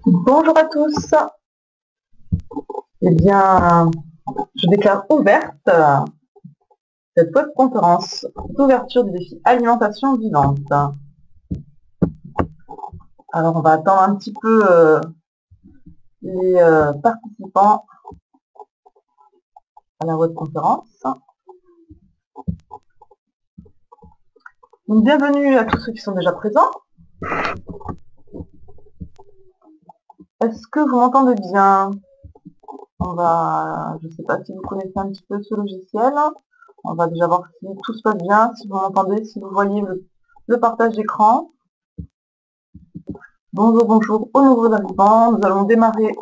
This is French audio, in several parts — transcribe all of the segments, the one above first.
Bonjour à tous. Eh bien, je déclare ouverte cette webconférence d'ouverture du défi alimentation vivante. Alors, on va attendre un petit peu les participants à la webconférence. Donc, bienvenue à tous ceux qui sont déjà présents. Est-ce que vous m'entendez bien? Je ne sais pas si vous connaissez un petit peu ce logiciel. On va déjà voir si tout se passe bien, si vous m'entendez, si vous voyez le partage d'écran. Bonjour aux nouveaux arrivants. Nous allons démarrer.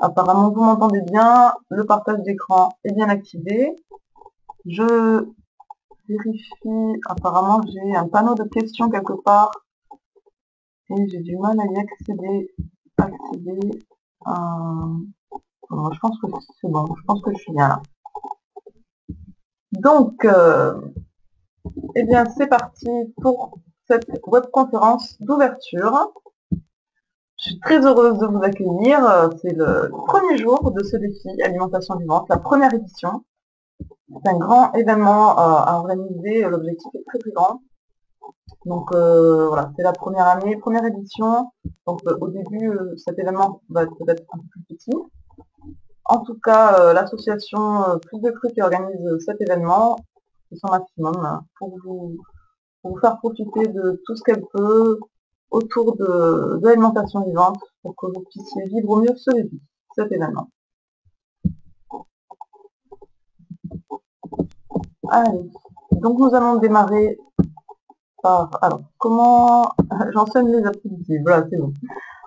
Apparemment, vous m'entendez bien. Le partage d'écran est bien activé. Je vérifie. Apparemment, j'ai un panneau de questions quelque part et j'ai du mal à y accéder. Je pense que c'est bon. Je pense que je suis bien là. Donc, eh bien, c'est parti pour cette webconférence d'ouverture. Je suis très heureuse de vous accueillir. C'est le premier jour de ce défi Alimentation Vivante, la première édition. C'est un grand événement à organiser. L'objectif est très très grand. Donc voilà, c'est la première année, première édition. Donc au début, cet événement va être peut-être un peu plus petit. En tout cas, l'association Plus de Cru qui organise cet événement fait son maximum pour vous faire profiter de tout ce qu'elle peut autour de l'alimentation vivante pour que vous puissiez vivre au mieux cet événement. Allez, donc nous allons démarrer par... Alors, comment... J'enseigne les activités, voilà, c'est bon.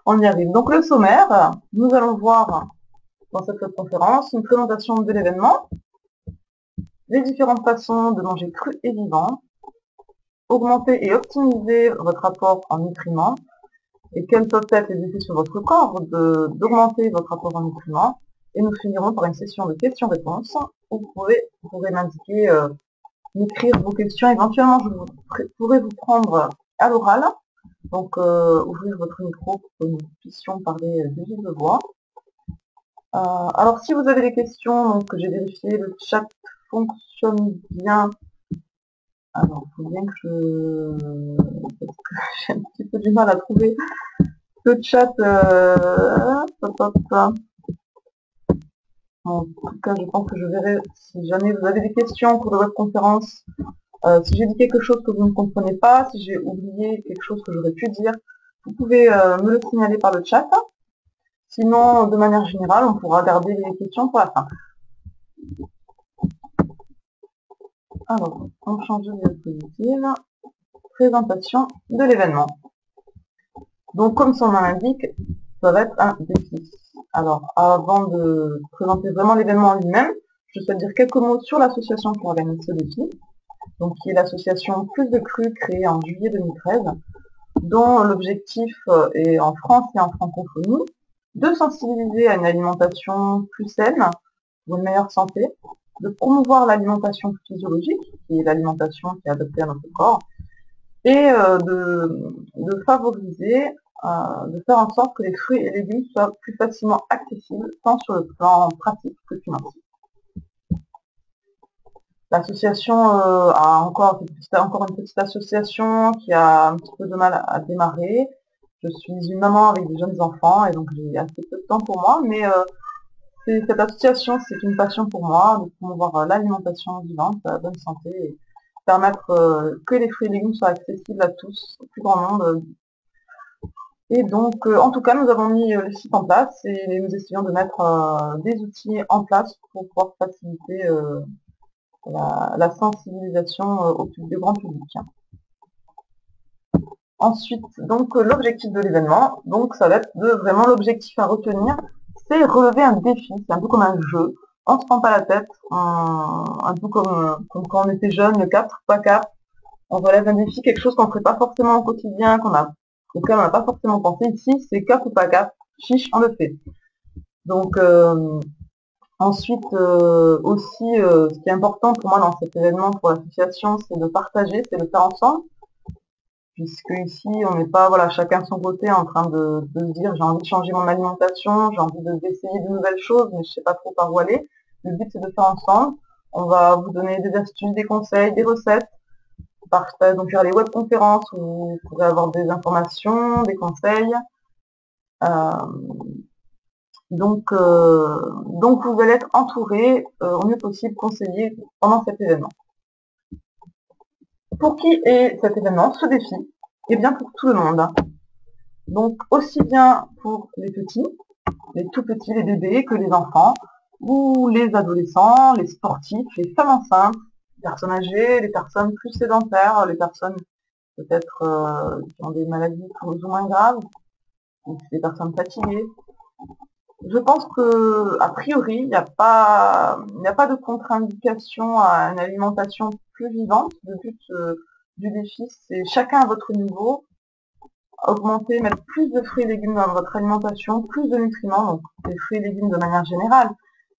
On y arrive. Donc le sommaire, nous allons voir dans cette conférence une présentation de l'événement, les différentes façons de manger cru et vivant, augmenter et optimiser votre apport en nutriments, et quels peuvent être les effets sur votre corps d'augmenter votre apport en nutriments. Et nous finirons par une session de questions-réponses où vous pourrez m'indiquer, m'écrire vos questions. Éventuellement, je pourrai vous prendre à l'oral, donc ouvrir votre micro pour que nous puissions parler de vive voix. Alors, si vous avez des questions, donc j'ai vérifié, le chat fonctionne bien. Alors, il faut bien que parce que j'ai un petit peu du mal à trouver le chat. En tout cas, je pense que je verrai si jamais vous avez des questions pour la webconférence. Si j'ai dit quelque chose que vous ne comprenez pas, si j'ai oublié quelque chose que j'aurais pu dire, vous pouvez me le signaler par le chat. Sinon, de manière générale, on pourra garder les questions pour la fin. Alors, on change de diapositive. Présentation de l'événement. Donc, comme son nom l'indique, ça va être un défi. Alors, avant de présenter vraiment l'événement en lui-même, je souhaite dire quelques mots sur l'association qui organise ce défi, donc qui est l'association Plus de Cru créée en juillet 2013, dont l'objectif est en France et en francophonie de sensibiliser à une alimentation plus saine, pour une meilleure santé, de promouvoir l'alimentation physiologique, qui est l'alimentation qui est adaptée à notre corps, et de favoriser, de faire en sorte que les fruits et légumes soient plus facilement accessibles, tant sur le plan pratique que financier. L'association c'est encore une petite association qui a un petit peu de mal à démarrer. Je suis une maman avec des jeunes enfants et donc j'ai assez peu de temps pour moi, mais cette association, c'est une passion pour moi, de promouvoir l'alimentation vivante, la bonne santé, et permettre que les fruits et légumes soient accessibles à tous, au plus grand nombre. Et donc, en tout cas, nous avons mis le site en place et nous essayons de mettre des outils en place pour pouvoir faciliter la sensibilisation au grand public. Ensuite, donc l'objectif de l'événement, donc ça va être vraiment l'objectif à retenir, c'est relever un défi, c'est un peu comme un jeu. On se prend pas la tête, un peu comme quand on était jeune, le 4, pas 4. On relève un défi, quelque chose qu'on ne ferait pas forcément au quotidien, auquel on n'a pas forcément pensé. Ici, c'est cap ou pas cap, chiche, on le fait. Donc ensuite aussi, ce qui est important pour moi dans cet événement, pour l'association, c'est de partager, c'est de faire ensemble. puisque ici, on n'est pas, voilà, chacun de son côté en train de se dire j'ai envie de changer mon alimentation, j'ai envie d'essayer de nouvelles choses, mais je sais pas trop par où aller. Le but, c'est de faire ensemble. On va vous donner des astuces, des conseils, des recettes. Donc, il y aura les webconférences où vous pourrez avoir des informations, des conseils. Donc vous allez être entouré au mieux possible, conseillé pendant cet événement. Pour qui est cet événement, ce défi? Eh bien pour tout le monde. Donc aussi bien pour les petits, les tout petits, les bébés, que les enfants, ou les adolescents, les sportifs, les femmes enceintes, les personnes âgées, les personnes plus sédentaires, les personnes peut-être qui ont des maladies plus ou moins graves, les personnes fatiguées. Je pense que, a priori, il n'y a pas de contre-indication à une alimentation plus vivante. Le but du défi, c'est chacun à votre niveau, augmenter, mettre plus de fruits et légumes dans votre alimentation, plus de nutriments, donc les fruits et légumes de manière générale.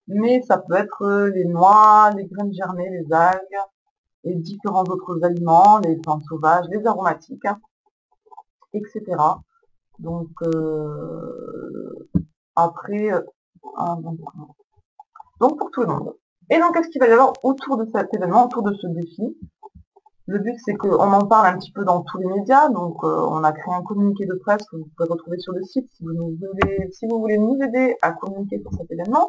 Mais ça peut être les noix, les graines germées, les algues, et différents autres aliments, les plantes sauvages, les aromatiques, etc. Donc après, donc pour tout le monde. Et donc, qu'est-ce qu'il va y avoir autour de cet événement, autour de ce défi? Le but, c'est qu'on en parle un petit peu dans tous les médias. Donc, on a créé un communiqué de presse que vous pouvez retrouver sur le site si vous voulez nous aider à communiquer sur cet événement.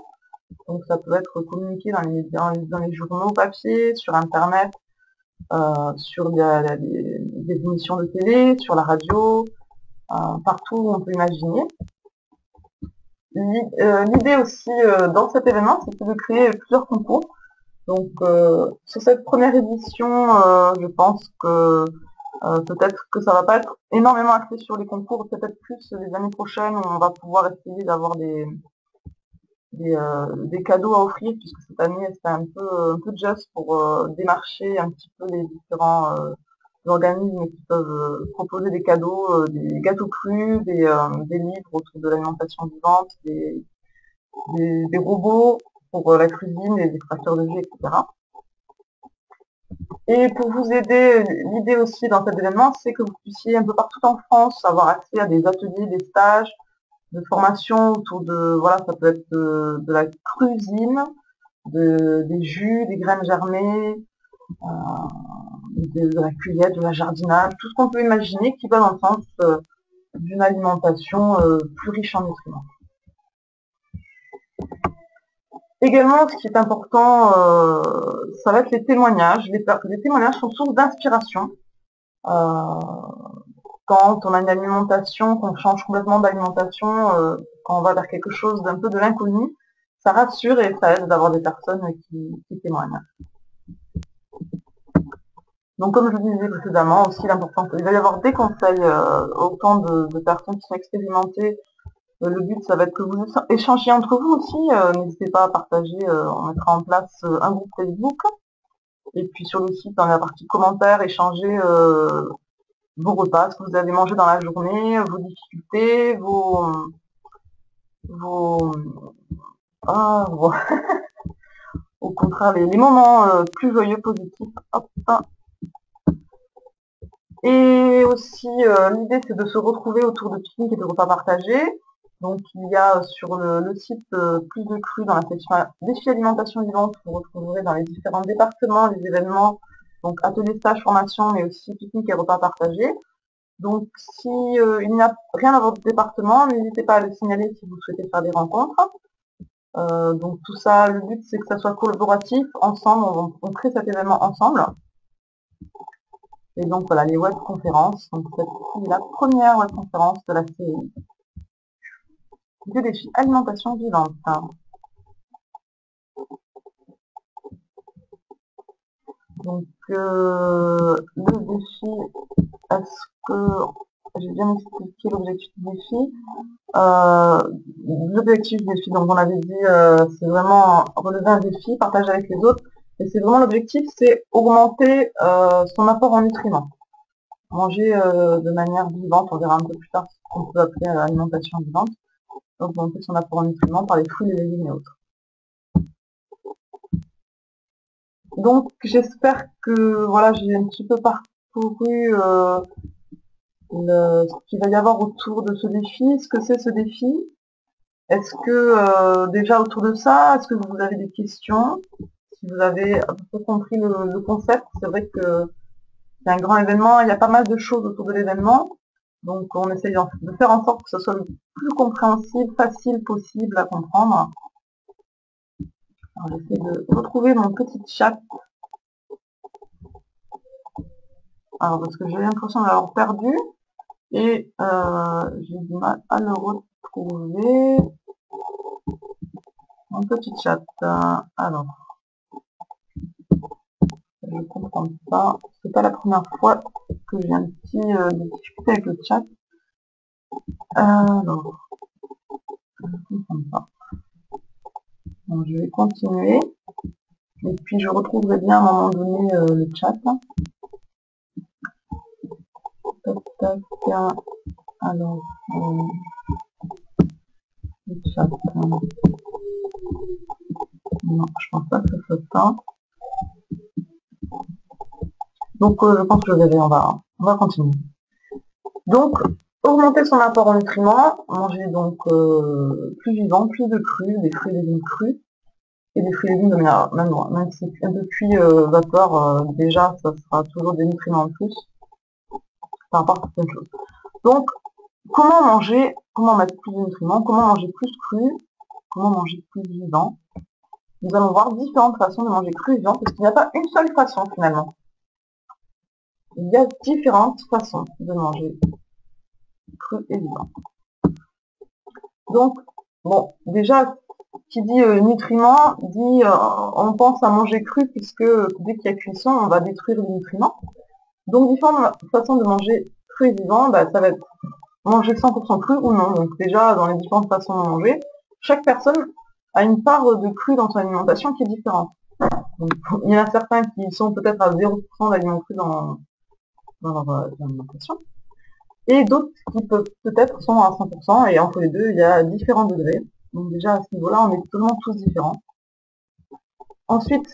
Donc, ça peut être communiqué dans les médias, dans les journaux papier, sur Internet, sur des émissions de télé, sur la radio, partout où on peut imaginer. L'idée aussi dans cet événement, c'était de créer plusieurs concours. Donc sur cette première édition, je pense que peut-être que ça va pas être énormément axé sur les concours, peut-être plus les années prochaines où on va pouvoir essayer d'avoir des cadeaux à offrir, puisque cette année c'était un peu juste pour démarcher un petit peu les différents organismes qui peuvent proposer des cadeaux, des gâteaux crus, des livres autour de l'alimentation vivante, des robots pour la cuisine, des extracteurs de jus, etc. Et pour vous aider, l'idée aussi dans cet événement, c'est que vous puissiez un peu partout en France avoir accès à des ateliers, des stages, de formation autour de, voilà, ça peut être de la cuisine, des jus, des graines germées, de la cueillette, de la jardinage, tout ce qu'on peut imaginer qui va dans le sens d'une alimentation plus riche en nutriments. Également, ce qui est important, ça va être les témoignages. Les témoignages sont source d'inspiration. Quand on a une alimentation, qu'on change complètement d'alimentation, quand on va vers quelque chose d'un peu de l'inconnu, ça rassure et ça aide d'avoir des personnes qui témoignent. Donc comme je vous disais précédemment, aussi l'important, il va y avoir des conseils autant de personnes qui sont expérimentées. Le but, ça va être que vous échangiez entre vous aussi. N'hésitez pas à partager. On mettra en place un groupe Facebook. Et puis sur le site, dans la partie commentaires, échanger vos repas, ce que vous avez mangé dans la journée, vos difficultés, au contraire, les moments plus joyeux, positifs. Hop. Et aussi, l'idée, c'est de se retrouver autour de pique-niques et de repas partagés. Donc, il y a sur le site Plus de Cru dans la section défi alimentation vivante. Vous retrouverez dans les différents départements les événements, donc ateliers, stages, formation, mais aussi pique-niques et repas partagés. Donc, si il n'y a rien dans votre département, n'hésitez pas à le signaler si vous souhaitez faire des rencontres. Donc tout ça, le but c'est que ça soit collaboratif, ensemble, on crée cet événement ensemble. Et donc voilà, les webconférences, donc c'est la première webconférence de la série du défi alimentation vivante. Donc le défi, est-ce que j'ai bien expliqué l'objectif du défi? L'objectif du défi, donc on avait dit, c'est vraiment relever un défi, partager avec les autres. Et c'est vraiment l'objectif, c'est augmenter son apport en nutriments. Manger de manière vivante, on verra un peu plus tard ce qu'on peut appeler alimentation vivante. Augmenter son apport en nutriments par les fruits, les légumes et autres. Donc j'espère que voilà, j'ai un petit peu parcouru ce qu'il va y avoir autour de ce défi, ce que c'est ce défi. Est-ce que déjà autour de ça, est-ce que vous avez des questions? Si vous avez à peu près compris le concept, c'est vrai que c'est un grand événement, il y a pas mal de choses autour de l'événement. Donc on essaye de faire en sorte que ce soit le plus compréhensible, facile possible à comprendre. Alors j'essaie de retrouver mon petit chat. Alors parce que j'ai l'impression de l'avoir perdu et j'ai du mal à le retrouver. Mon petit chat. Alors, je comprends pas. C'est pas la première fois que j'ai un petit difficulté avec le chat. Alors, je comprends pas. Donc, je vais continuer. Et puis je retrouverai bien à un moment donné le chat. Tac, tac. Alors, le chat. Non, je pense pas que ce soit ça. Donc, je pense que je verrai. On va continuer. Donc, augmenter son apport en nutriments, manger donc plus vivant, plus de crus, des fruits et légumes crus, et des fruits et légumes de manière, même si un peu cuit vapeur, déjà ça sera toujours des nutriments en plus par rapport à certaines choses. Donc, comment mettre plus de nutriments, comment manger plus cru, comment manger plus vivant. Nous allons voir différentes façons de manger cru et vivant, parce qu'il n'y a pas une seule façon finalement. Il y a différentes façons de manger cru et vivant. Donc, bon, déjà, qui dit nutriments, dit on pense à manger cru, puisque dès qu'il y a cuisson, on va détruire les nutriments. Donc, différentes façons de manger cru et vivant, bah, ça va être manger 100% cru ou non. Donc déjà, dans les différentes façons de manger, chaque personne a une part de cru dans son alimentation qui est différente. Donc, il y en a certains qui sont peut-être à 0% d'aliments crus dans leur alimentation, et d'autres qui peuvent peut-être sont à 100%, et entre les deux, il y a différents degrés. Donc déjà, à ce niveau-là, on est totalement tous différents. Ensuite,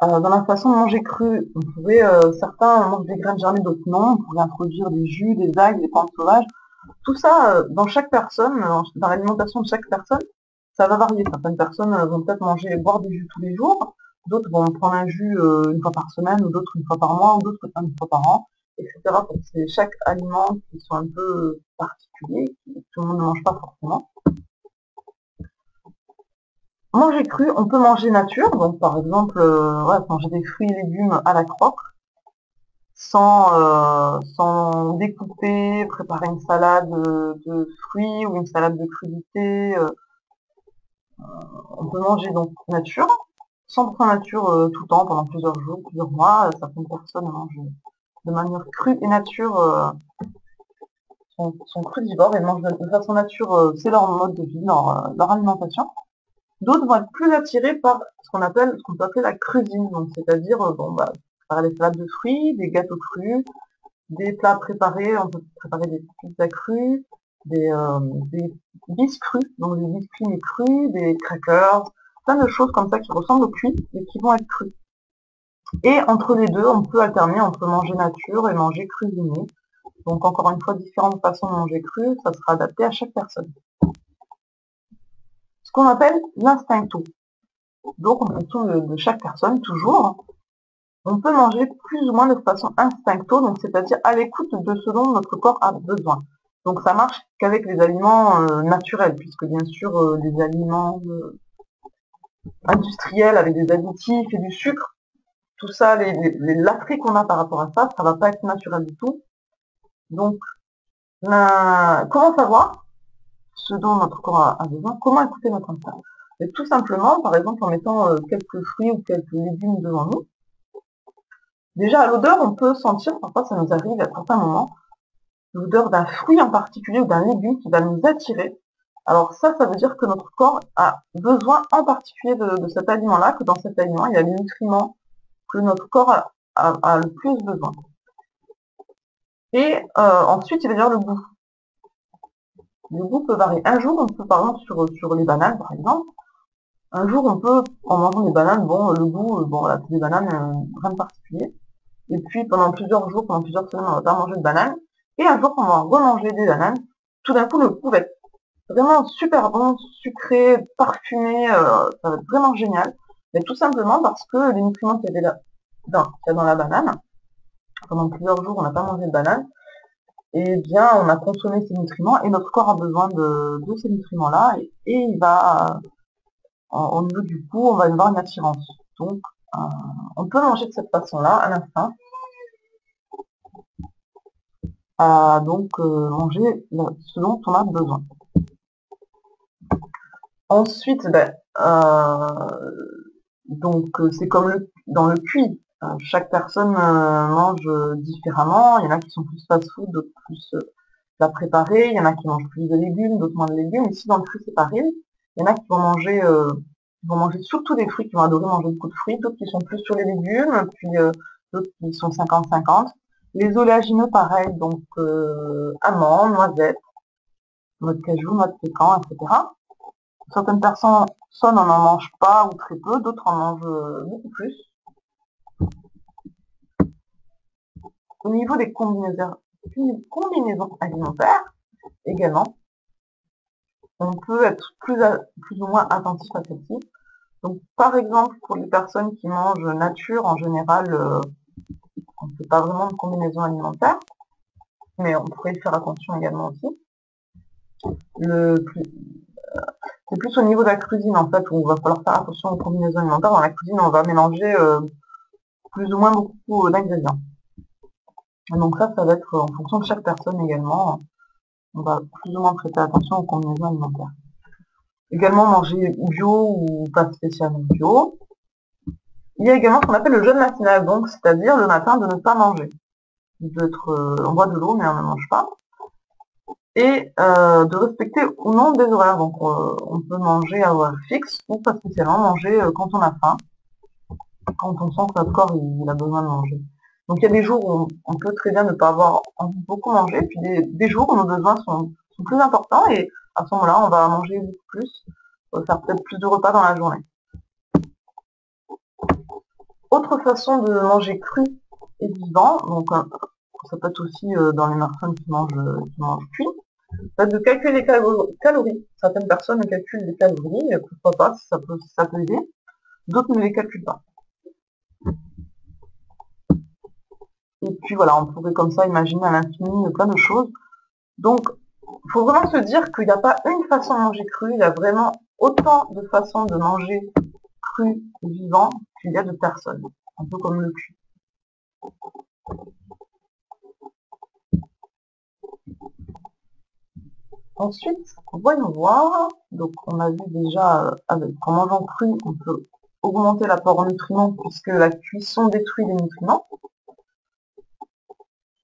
dans la façon de manger cru, on pouvait, certains mangent des graines germées, d'autres non. On pouvait introduire des jus, des algues, des plantes sauvages. Tout ça, dans chaque personne, dans l'alimentation de chaque personne, ça va varier. Certaines personnes vont peut-être boire des jus tous les jours, d'autres vont prendre un jus une fois par semaine, ou d'autres une fois par mois, ou d'autres une fois par an, etc. Donc c'est chaque aliment qui sont un peu particuliers, que tout le monde ne mange pas forcément. Manger cru, on peut manger nature, donc par exemple, manger des fruits et légumes à la croque, sans découper, préparer une salade de fruits ou une salade de crudités. On peut manger donc nature, 100% nature tout le temps, pendant plusieurs jours, plusieurs mois. Certaines personnes mangent de manière crue et nature, sont crudivores et mangent de façon nature, c'est leur mode de vie, leur alimentation. D'autres vont être plus attirés par ce qu'on peut appeler la crudine, donc c'est-à-dire préparer des salades de fruits, des gâteaux crus, des plats préparés, on peut préparer des pizzas crues, des bis crus, donc des biscuits mais crus, des crackers, plein de choses comme ça qui ressemblent au cuit et qui vont être crus. Et entre les deux, on peut alterner entre manger nature et manger cuisiné. Donc encore une fois, différentes façons de manger cru, ça sera adapté à chaque personne. Ce qu'on appelle l'instincto. Donc en fonction de chaque personne, toujours, on peut manger plus ou moins de façon instincto, donc c'est-à-dire à l'écoute de ce dont notre corps a besoin. Donc ça marche qu'avec les aliments naturels, puisque bien sûr les aliments industriels avec des additifs et du sucre, tout ça, l'attrait qu'on a par rapport à ça, ça va pas être naturel du tout. Donc, comment savoir ce dont notre corps a besoin? Comment écouter notre instinct? Et tout simplement, par exemple, en mettant quelques fruits ou quelques légumes devant nous. Déjà, à l'odeur, on peut sentir, parfois ça nous arrive à certains moments, l'odeur d'un fruit en particulier ou d'un légume qui va nous attirer. Alors ça veut dire que notre corps a besoin en particulier de cet aliment-là, que dans cet aliment, il y a les nutriments que notre corps a le plus besoin. Et ensuite, il va y avoir le goût. Le goût peut varier. Un jour, on peut, par exemple, sur les bananes, par exemple, un jour, on peut, en mangeant des bananes, le goût, c'est des bananes, rien de particulier. Et puis, pendant plusieurs jours, pendant plusieurs semaines, on va pas manger de bananes. Et un jour, on va remanger des bananes. Tout d'un coup, le goût va être vraiment super bon, sucré, parfumé, ça va être vraiment génial. Mais tout simplement parce que les nutriments qu'il y avait là, qu'il y a dans la banane, pendant plusieurs jours, on n'a pas mangé de banane, et bien, on a consommé ces nutriments et notre corps a besoin de ces nutriments-là et il va, au niveau du goût, on va avoir une attirance. Donc, on peut manger de cette façon-là à l'instinct. Donc, manger ce dont on a besoin. Ensuite, donc c'est comme dans le cuit. Chaque personne mange différemment. Il y en a qui sont plus fast-food, d'autres plus la préparer. Il y en a qui mangent plus de légumes, d'autres moins de légumes. Ici, dans le cuit, c'est pareil. Il y en a qui vont manger surtout des fruits, qui vont adorer manger beaucoup de fruits. D'autres qui sont plus sur les légumes, puis d'autres qui sont 50-50. Les oléagineux, pareil. Donc amandes, noisettes, noix de cajou, noix de pécan, etc. Certaines personnes n'en mangent pas ou très peu, d'autres en mangent beaucoup plus. Au niveau des combinaisons alimentaires, également, on peut être plus ou moins attentif à celle-ci. Donc, par exemple, pour les personnes qui mangent nature, en général, on ne fait pas vraiment de combinaison alimentaire, mais on pourrait y faire attention également aussi. C'est plus au niveau de la cuisine, en fait, où il va falloir faire attention aux combinaisons alimentaires. Dans la cuisine, on va mélanger plus ou moins beaucoup d'ingrédients. Donc ça va être en fonction de chaque personne également. On va plus ou moins prêter attention aux combinaisons alimentaires. Également manger bio ou pas spécialement bio. Il y a également ce qu'on appelle le jeûne matinal, donc c'est-à-dire le matin de ne pas manger. On boit de l'eau mais on ne mange pas. Et de respecter ou non des horaires. Donc on peut manger à horaire fixe ou pas spécialement manger quand on a faim, quand on sent que notre corps il a besoin de manger. Donc il y a des jours où on peut très bien ne pas avoir envie de beaucoup manger, puis des jours où nos besoins sont plus importants et à ce moment-là, on va manger beaucoup plus, faire peut-être plus de repas dans la journée. Autre façon de manger cru et vivant, donc ça peut être aussi dans les personnes qui mangent cuit, ça de calculer les calories. Certaines personnes calculent les calories, pourquoi pas, ça peut aider. D'autres ne les calculent pas. Et puis voilà, on pourrait comme ça imaginer à l'infini plein de choses. Donc, il faut vraiment se dire qu'il n'y a pas une façon de manger cru, il y a vraiment autant de façons de manger cru et vivant qu'il y a de personnes. Un peu comme le cul. Ensuite, voyons voir. Donc, on a vu déjà, qu'en mangeant cru, on peut augmenter l'apport en nutriments puisque la cuisson détruit les nutriments.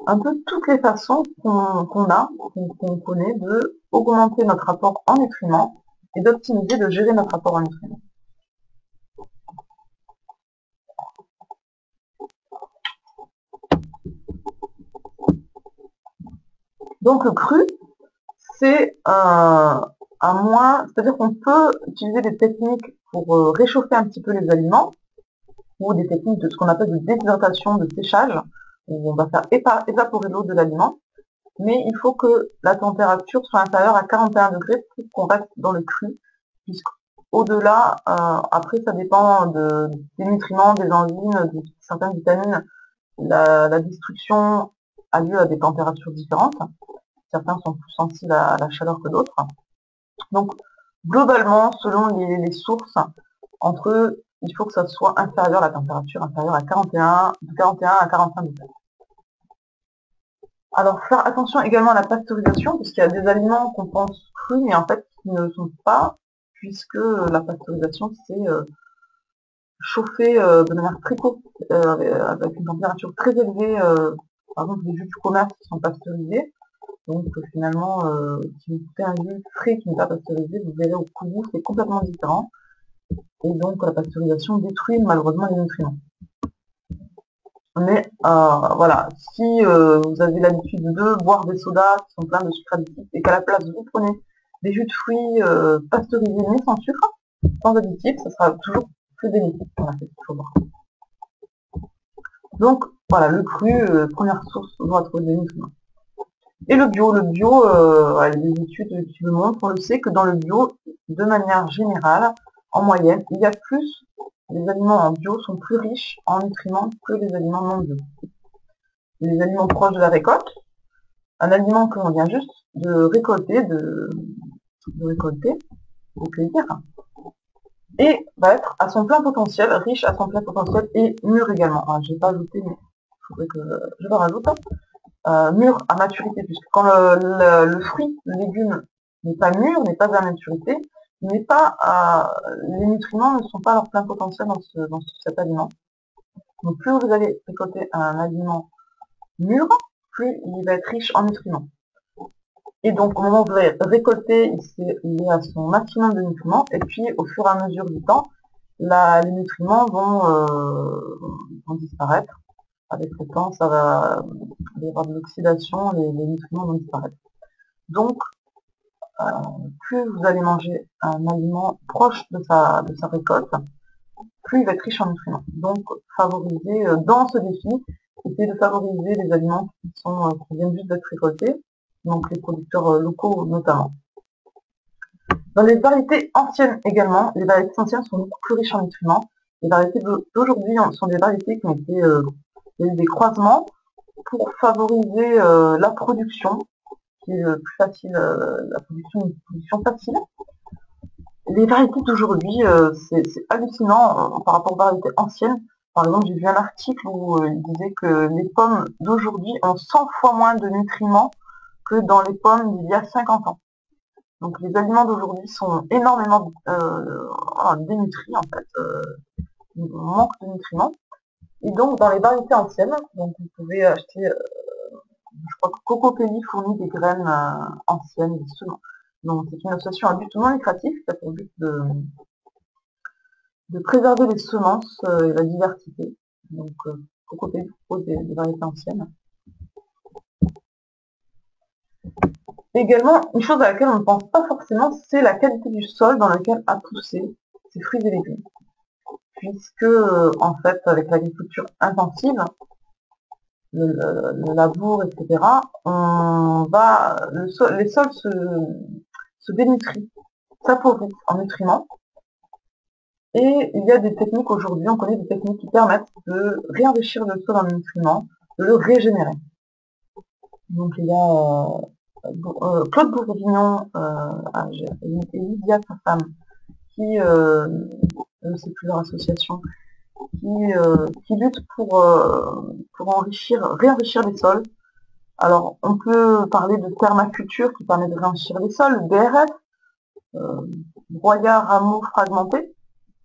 Un peu toutes les façons qu'on connaît de augmenter notre apport en nutriments et d'optimiser, de gérer notre apport en nutriments. Donc le cru, c'est c'est-à-dire qu'on peut utiliser des techniques pour réchauffer un petit peu les aliments, ou des techniques de ce qu'on appelle de déshydratation, de séchage, où on va faire évaporer l'eau de l'aliment, mais il faut que la température soit inférieure à 41 degrés pour qu'on reste dans le cru, puisqu'au-delà, après ça dépend des nutriments, des enzymes, de certaines vitamines, la destruction a lieu à des températures différentes. Certains sont plus sensibles à la chaleur que d'autres. Donc, globalement, selon les sources, il faut que ça soit inférieur, la température inférieure à 41 à 45 degrés. Alors, faire attention également à la pasteurisation, puisqu'il y a des aliments qu'on pense crus, mais en fait, qui ne le sont pas, puisque la pasteurisation, c'est chauffer de manière très courte, avec une température très élevée, par exemple les jus du commerce qui sont pasteurisés. Donc finalement, si vous coupez un jus frais qui n'est pas pasteurisé, vous verrez au goût c'est complètement différent. Et donc la pasteurisation détruit malheureusement les nutriments. Mais voilà, si vous avez l'habitude de boire des sodas qui sont pleins de sucre additif et qu'à la place vous prenez des jus de fruits pasteurisés mais sans sucre, sans additif, ça sera toujours plus bénéfique. Voilà, c'est ce qu'il faut voir. Donc voilà, le cru, première source, on va trouver des nutriments. Et le bio, les études qui le montrent, on le sait que dans le bio, de manière générale, en moyenne, il y a plus, les aliments en bio sont plus riches en nutriments que les aliments non bio. Les aliments proches de la récolte, un aliment que l'on vient juste de récolter, de cueillir, et va être à son plein potentiel, riche à son plein potentiel et mûr également. Ah, j'ai pas ajouté, mais il faudrait que je le rajoute. Mûr à maturité, puisque quand le fruit, le légume n'est pas mûr, n'est pas à maturité, les nutriments ne sont pas à leur plein potentiel dans cet aliment. Donc plus vous allez récolter un aliment mûr, plus il va être riche en nutriments. Et donc au moment où vous allez récolter, il est à son maximum de nutriments, et puis au fur et à mesure du temps, les nutriments vont disparaître. Avec le temps, il va y avoir de l'oxydation, les nutriments vont disparaître. Donc, plus vous allez manger un aliment proche de sa récolte, plus il va être riche en nutriments. Donc, favoriser, dans ce défi, essayez de favoriser les aliments qui viennent juste d'être récoltés, donc les producteurs locaux notamment. Dans les variétés anciennes également, les variétés anciennes sont beaucoup plus riches en nutriments. Les variétés d'aujourd'hui sont des variétés qui ont été, il y a eu des croisements pour favoriser la production, qui est plus facile, la production facile. Les variétés d'aujourd'hui, c'est hallucinant par rapport aux variétés anciennes. Par exemple, j'ai vu un article où il disait que les pommes d'aujourd'hui ont 100 fois moins de nutriments que dans les pommes d'il y a 50 ans. Donc les aliments d'aujourd'hui sont énormément dénutris en fait, on manque de nutriments. Et donc dans les variétés anciennes, donc vous pouvez acheter, je crois que Cocopelli fournit des graines anciennes, des semences. Donc c'est une association à but non lucratif qui a pour but de préserver les semences et la diversité. Donc Cocopelli propose des variétés anciennes. Également, une chose à laquelle on ne pense pas forcément, c'est la qualité du sol dans lequel a poussé ces fruits et légumes. Puisque, en fait, avec l'agriculture intensive, le labour, etc., les sols se dénutrient, s'appauvrissent en nutriments. Et il y a des techniques aujourd'hui, on connaît des techniques qui permettent de réenrichir le sol en nutriments, de le régénérer. Donc il y a Claude Bourguignon et Lydia, sa femme, qui, je ne sais plus leur association, qui luttent pour réenrichir les sols. Alors, on peut parler de permaculture qui permet de réenrichir les sols, le DRF, broyat rameaux fragmentés.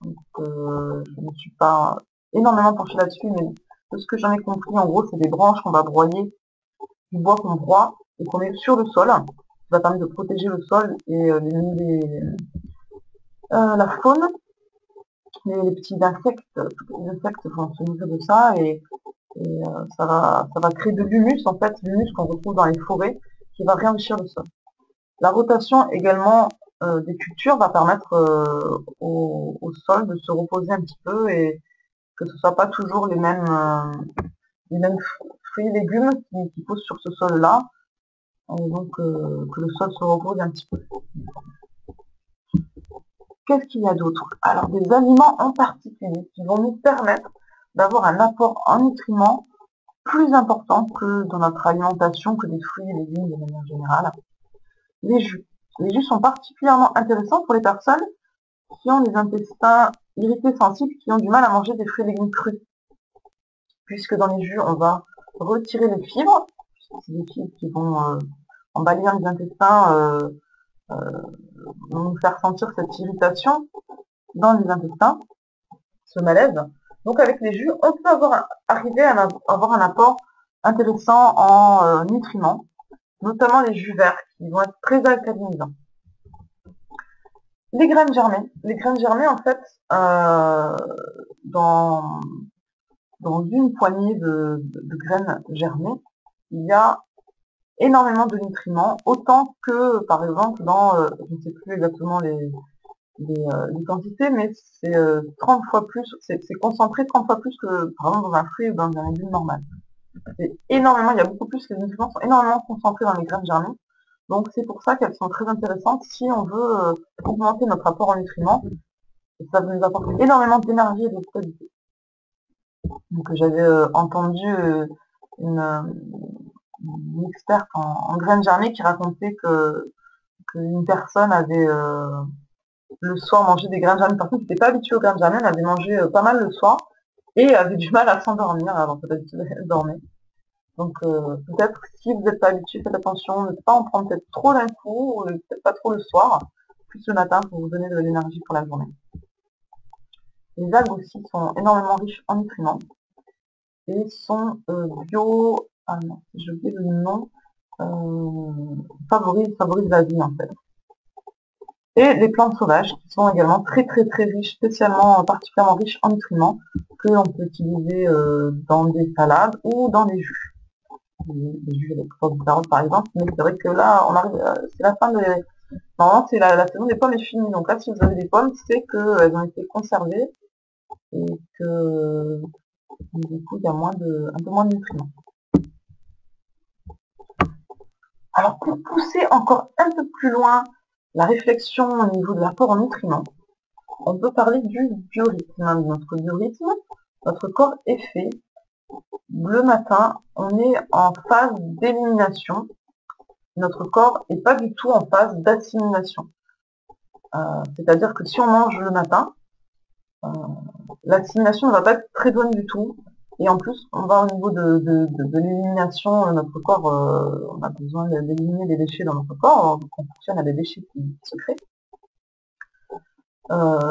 Donc, je ne suis pas énormément penchée là-dessus, mais de ce que j'en ai compris, en gros, c'est des branches qu'on va broyer, du bois qu'on broie et qu'on met sur le sol. Ça va permettre de protéger le sol et la faune. Les petits insectes, tous les insectes vont se nourrir de ça et ça va créer de l'humus, en fait, l'humus qu'on retrouve dans les forêts, qui va réenrichir le sol. La rotation également des cultures va permettre au sol de se reposer un petit peu et que ce ne soit pas toujours les mêmes fruits et légumes qui poussent sur ce sol-là, et donc que le sol se repose un petit peu. Qu'est-ce qu'il y a d'autre? Alors, des aliments en particulier qui vont nous permettre d'avoir un apport en nutriments plus important que dans notre alimentation, que des fruits et légumes de manière générale. Les jus. Les jus sont particulièrement intéressants pour les personnes qui ont des intestins irrités sensibles, qui ont du mal à manger des fruits et légumes crus. Puisque dans les jus, on va retirer les fibres, c'est des fibres qui vont, en balayant les intestins, nous faire sentir cette irritation dans les intestins, ce malaise. Donc avec les jus, on peut arriver à avoir un apport intéressant en nutriments, notamment les jus verts, qui vont être très alcalinisants. Les graines germées. Les graines germées, en fait, dans une poignée de graines germées, il y a énormément de nutriments, autant que, par exemple, dans, je ne sais plus exactement les quantités, mais c'est 30 fois plus, c'est concentré 30 fois plus que, par exemple, dans un fruit ou dans un légume normal. C'est énormément, il y a beaucoup plus, les nutriments sont énormément concentrés dans les graines germées. Donc c'est pour ça qu'elles sont très intéressantes si on veut augmenter notre apport en nutriments. Et ça va nous apporter énormément d'énergie et de vitalité. Donc j'avais entendu une experte en graines germées qui racontait qu'une personne avait le soir mangé des graines germées. Une personne qui n'était pas habituée aux graines germées, elle avait mangé pas mal le soir et avait du mal à s'endormir alors que d'habitude elle dormait. Donc peut-être si vous n'êtes pas habitué, faites attention, ne pas en prendre peut-être trop d'un coup, ou peut-être pas trop le soir, plus le matin pour vous donner de l'énergie pour la journée. Les algues aussi sont énormément riches en nutriments et sont bio, ah non, j'ai oublié le nom, favorisent la vie en fait. Et les plantes sauvages qui sont également très riches, particulièrement riches en nutriments, que l'on peut utiliser dans des salades ou dans des jus. Des jus avec de carottes par exemple, mais c'est vrai que là, on arrive, c'est la fin de... Normalement, c'est la saison des pommes est finie, donc là, si vous avez des pommes, c'est qu'elles ont été conservées et que du coup, il y a un peu moins de nutriments. Alors, pour pousser encore un peu plus loin la réflexion au niveau de l'apport en nutriments, on peut parler du biorhythme. Notre biorhythme, notre corps est fait. Le matin, on est en phase d'élimination. Notre corps n'est pas du tout en phase d'assimilation. C'est-à-dire que si on mange le matin, l'assimilation ne va pas être très bonne du tout. Et en plus, on va au niveau de l'élimination, notre corps, on a besoin d'éliminer les déchets dans notre corps, donc on fonctionne à des déchets qui se créent.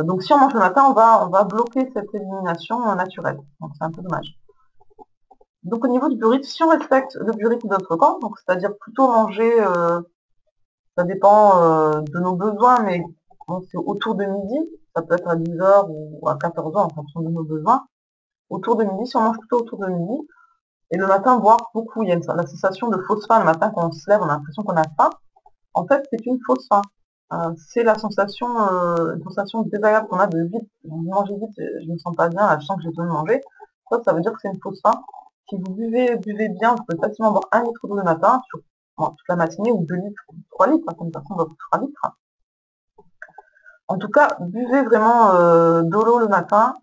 Donc si on mange le matin, on va bloquer cette élimination naturelle. Donc c'est un peu dommage. Donc au niveau du biorhythme, si on respecte le biorhythme de notre corps, donc c'est-à-dire plutôt manger, ça dépend de nos besoins, mais bon, c'est autour de midi, ça peut être à 10h ou à 14h en fonction de nos besoins. Autour de midi, si on mange plutôt autour de midi, et le matin boire beaucoup, il y a la sensation de fausse faim le matin quand on se lève, on a l'impression qu'on a faim. En fait, c'est une fausse faim. C'est la sensation, une sensation désagréable qu'on a de vite, manger vite, je me sens pas bien, là, je sens que j'ai besoin de manger. Ça veut dire que c'est une fausse faim. Si vous buvez bien, vous pouvez facilement boire 1 litre d'eau le matin, sur toute la matinée, ou 2 litres, ou 3 litres, certaines personnes boivent 3 litres. En tout cas, buvez vraiment de l'eau le matin,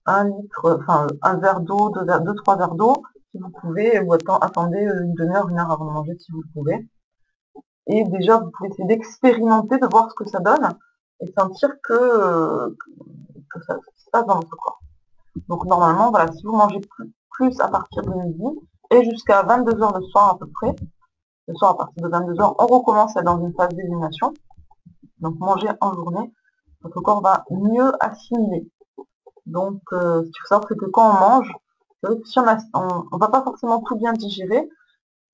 1 litre, enfin un verre d'eau, 2-3 verres d'eau, si vous pouvez, ou attendez une demi-heure, 1 heure avant de manger si vous le pouvez. Et déjà, vous pouvez essayer d'expérimenter, de voir ce que ça donne, et sentir que ça se passe dans votre corps. Donc normalement, voilà, si vous mangez plus à partir de midi, et jusqu'à 22h le soir à peu près, le soir à partir de 22h, on recommence à être dans une phase d'élimination. Donc manger en journée, votre corps va mieux assimiler. Donc ce qu'il faut savoir, c'est que quand on mange, c'est vrai que si on va pas forcément tout bien digérer,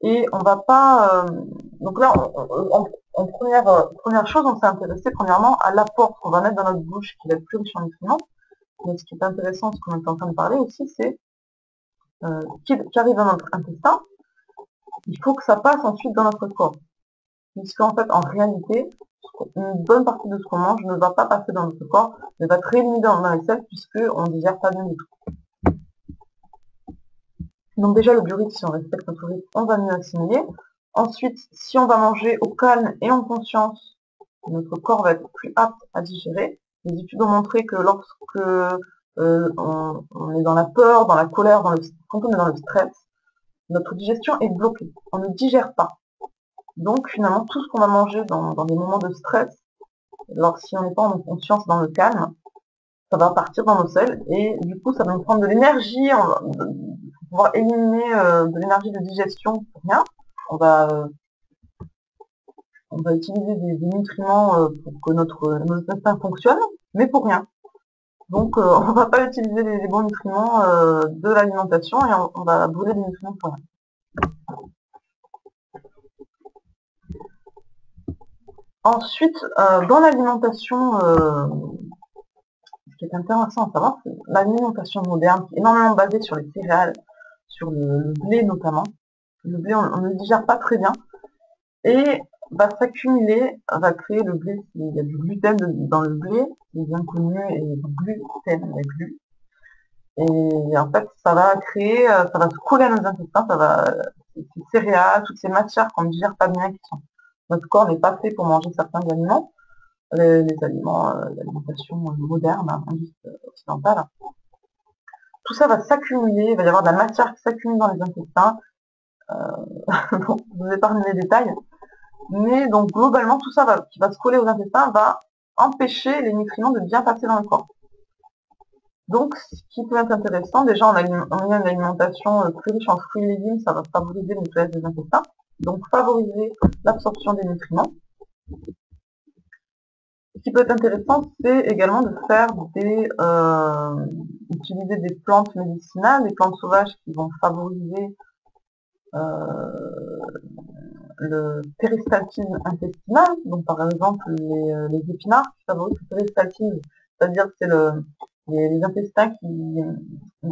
et on va pas... donc là, en première chose, on s'est intéressé premièrement à l'apport qu'on va mettre dans notre bouche, qui va être plus riche en nutriments. Mais ce qui est intéressant, ce qu'on est en train de parler aussi, c'est qui arrive dans notre intestin, il faut que ça passe ensuite dans notre corps. Puisqu'en fait, en réalité, une bonne partie de ce qu'on mange ne va pas passer dans notre corps, mais va être éliminé dans les selles, puisqu'on ne digère pas bien du tout. Donc déjà, le biorhythme, si on respecte notre rythme, on va mieux assimiler. Ensuite, si on va manger au calme et en conscience, notre corps va être plus apte à digérer. Les études ont montré que lorsque on est dans la peur, dans la colère, quand on est dans le stress, notre digestion est bloquée. On ne digère pas. Donc finalement, tout ce qu'on va manger dans des moments de stress, si on n'est pas en conscience, dans le calme, ça va partir dans nos selles et du coup, ça va nous prendre de l'énergie, pouvoir éliminer de l'énergie de digestion pour rien. On va utiliser des nutriments pour que notre intestin fonctionne, mais pour rien. Donc on ne va pas utiliser les bons nutriments de l'alimentation et on va brûler des nutriments pour rien. Ensuite, dans l'alimentation, ce qui est intéressant à savoir, c'est l'alimentation moderne qui est énormément basée sur les céréales, sur le blé notamment. Le blé, on ne le digère pas très bien et va s'accumuler, va créer le blé. Il y a du gluten dans le blé, qui est bien connu, et du gluten avec lui. Et en fait, ça va créer, ça va se coller à nos intestins, ces céréales, toutes ces matières qu'on ne digère pas bien, notre corps n'est pas fait pour manger certains aliments, les aliments, l'alimentation moderne, hein, juste occidentale. Tout ça va s'accumuler, il va y avoir de la matière qui s'accumule dans les intestins. Bon, je vous épargne les détails. Mais donc globalement, tout ça qui va se coller aux intestins va empêcher les nutriments de bien passer dans le corps. Donc, ce qui peut être intéressant, déjà en ayant une alimentation plus riche en fruits et légumes, ça va favoriser le nettoyage des intestins, donc favoriser l'absorption des nutriments. Ce qui peut être intéressant, c'est également de faire utiliser des plantes médicinales, des plantes sauvages qui vont favoriser le péristaltisme intestinal. Donc par exemple les épinards qui favorisent le péristaltisme, c'est-à-dire que c'est les intestins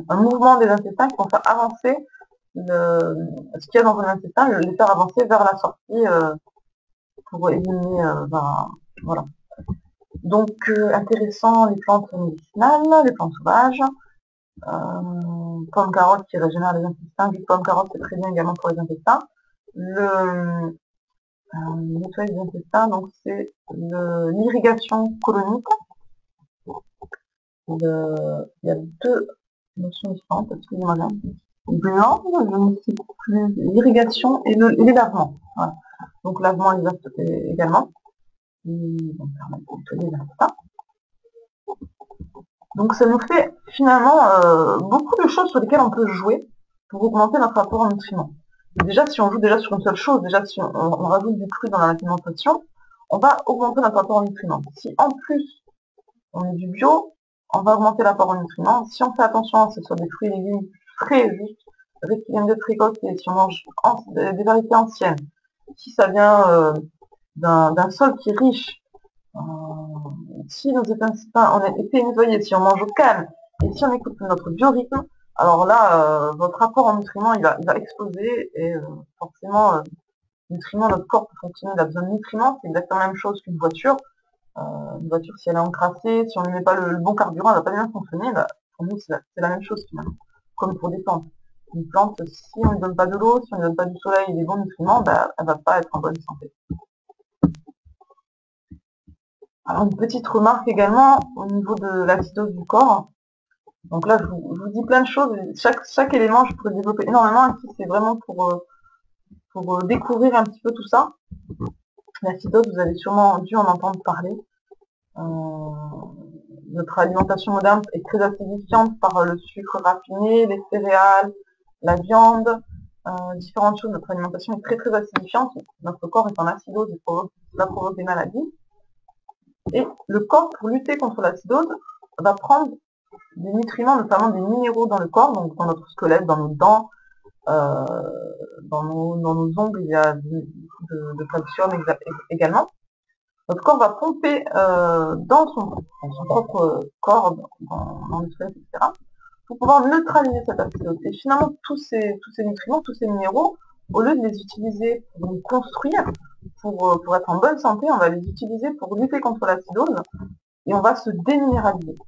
un mouvement des intestins qui vont faire avancer ce qu'il y a dans un intestin, les faire avancer vers la sortie pour éliminer, voilà. Donc intéressant les plantes médicinales, les plantes sauvages, pomme carotte qui régénère les intestins, jus de pomme carotte c'est très bien également pour les intestins. Le nettoyage des intestins, donc c'est l'irrigation colonique. Il y a deux notions différentes, excusez-moi bien. Blanc, je ne sais plus, l'irrigation et les lavements. Voilà. Donc lavement exact également, qui vont permettre de nettoyer les intestins. Donc ça nous fait finalement beaucoup de choses sur lesquelles on peut jouer pour augmenter notre rapport en nutriments. Déjà, si on joue déjà sur une seule chose, déjà si on rajoute du cru dans l'alimentation, on va augmenter notre rapport en nutriments. Si en plus on met du bio, on va augmenter l'apport en nutriments. Si on fait attention, que ce soit des fruits et légumes frais, juste, qui viennent d'être récoltés, si on mange des variétés anciennes, si ça vient d'un sol qui est riche, si nos intestins ont été nettoyés, si on mange au calme, et si on écoute notre biorhythme, alors là, votre rapport en nutriments, il va exploser, et forcément, nutriments, notre corps peut fonctionner, il a besoin de nutriments, c'est exactement la même chose qu'une voiture. Une voiture, si elle est encrassée, si on ne met pas le bon carburant, elle va pas bien fonctionner. Bah, pour nous, c'est la même chose finalement, comme pour des plantes. Une plante, si on ne lui donne pas de l'eau, si on ne lui donne pas du soleil et des bons nutriments, bah, elle va pas être en bonne santé. Alors une petite remarque également au niveau de l'acidose du corps. Donc là, je vous dis plein de choses. Chaque élément, je pourrais développer énormément. Ici, c'est vraiment pour découvrir un petit peu tout ça. L'acidose, vous avez sûrement dû en entendre parler. Notre alimentation moderne est très acidifiante par le sucre raffiné, les céréales, la viande, différentes choses. Notre alimentation est très très acidifiante. Notre corps est en acidose et cela provoque des maladies. Et le corps, pour lutter contre l'acidose, va prendre des nutriments, notamment des minéraux dans le corps, donc dans notre squelette, dans nos dents, dans nos ongles, il y a beaucoup de calcium également. Notre corps va pomper dans son propre corps, dans le squelette, etc., pour pouvoir neutraliser cette acidose. Et finalement, tous ces nutriments, tous ces minéraux, au lieu de les utiliser pour nous construire, pour être en bonne santé, on va les utiliser pour lutter contre l'acidose et on va se déminéraliser.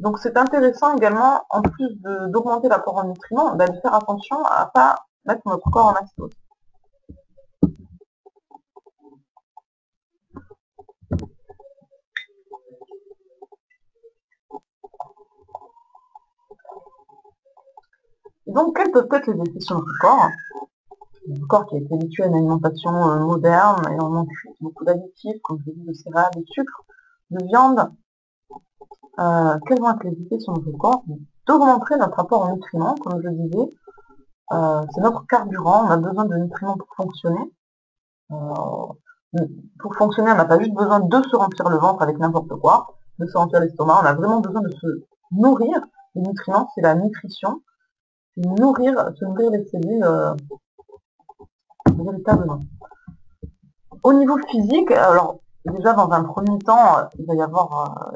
Donc c'est intéressant également, en plus d'augmenter l'apport en nutriments, de faire attention à ne pas mettre notre corps en acidose. Et donc quels peuvent être les effets sur notre corps? Le corps qui a été habitué à une alimentation moderne, énormément cuite, beaucoup d'additifs, comme je l'ai dit, de céréales, de sucre, de viande. Quels vont être les effets sur notre corps? D'augmenter notre apport en nutriments, comme je le disais. C'est notre carburant, on a besoin de nutriments pour fonctionner. Pour fonctionner, on n'a pas juste besoin de se remplir le ventre avec n'importe quoi, de se remplir l'estomac, on a vraiment besoin de se nourrir. Les nutriments, c'est la nutrition, c'est se nourrir les cellules véritablement. Au niveau physique, alors déjà dans un premier temps, il va y avoir,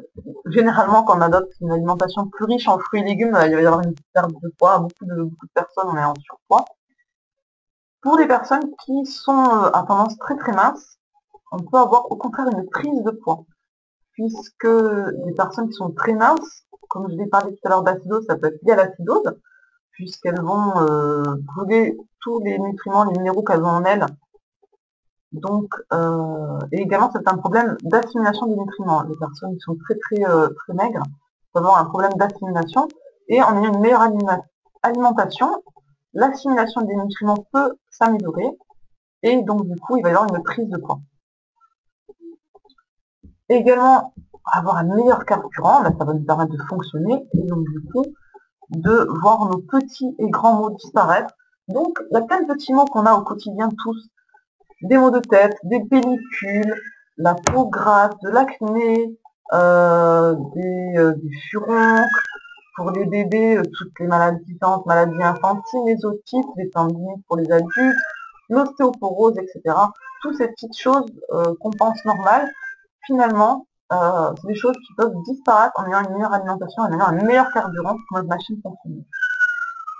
généralement quand on adopte une alimentation plus riche en fruits et légumes, il va y avoir une perte de poids. Beaucoup de personnes, on est en surpoids. Pour les personnes qui sont à tendance très très mince, on peut avoir au contraire une prise de poids, puisque les personnes qui sont très minces comme je l'ai parlé tout à l'heure d'acidose, ça peut être lié à l'acidose, puisqu'elles vont brûler tous les nutriments, les minéraux qu'elles ont en elles. Donc, et également, c'est un problème d'assimilation des nutriments. Les personnes qui sont très maigres peuvent avoir un problème d'assimilation. Et en ayant une meilleure alimentation, l'assimilation des nutriments peut s'améliorer. Et donc, du coup, il va y avoir une prise de poids. Et également, avoir un meilleur carburant, là, ça va nous permettre de fonctionner. Et donc, du coup, de voir nos petits et grands maux disparaître. Donc, il y a plein de petits maux qu'on a au quotidien tous. Des maux de tête, des pellicules, la peau grasse, de l'acné, des furoncles, pour les bébés, toutes les maladies différentes, maladies infantiles, les otites, les tendinites pour les adultes, l'ostéoporose, etc. Toutes ces petites choses qu'on pense normales, finalement, c'est des choses qui peuvent disparaître en ayant une meilleure alimentation, en ayant un meilleur carburant pour notre machine fonctionne.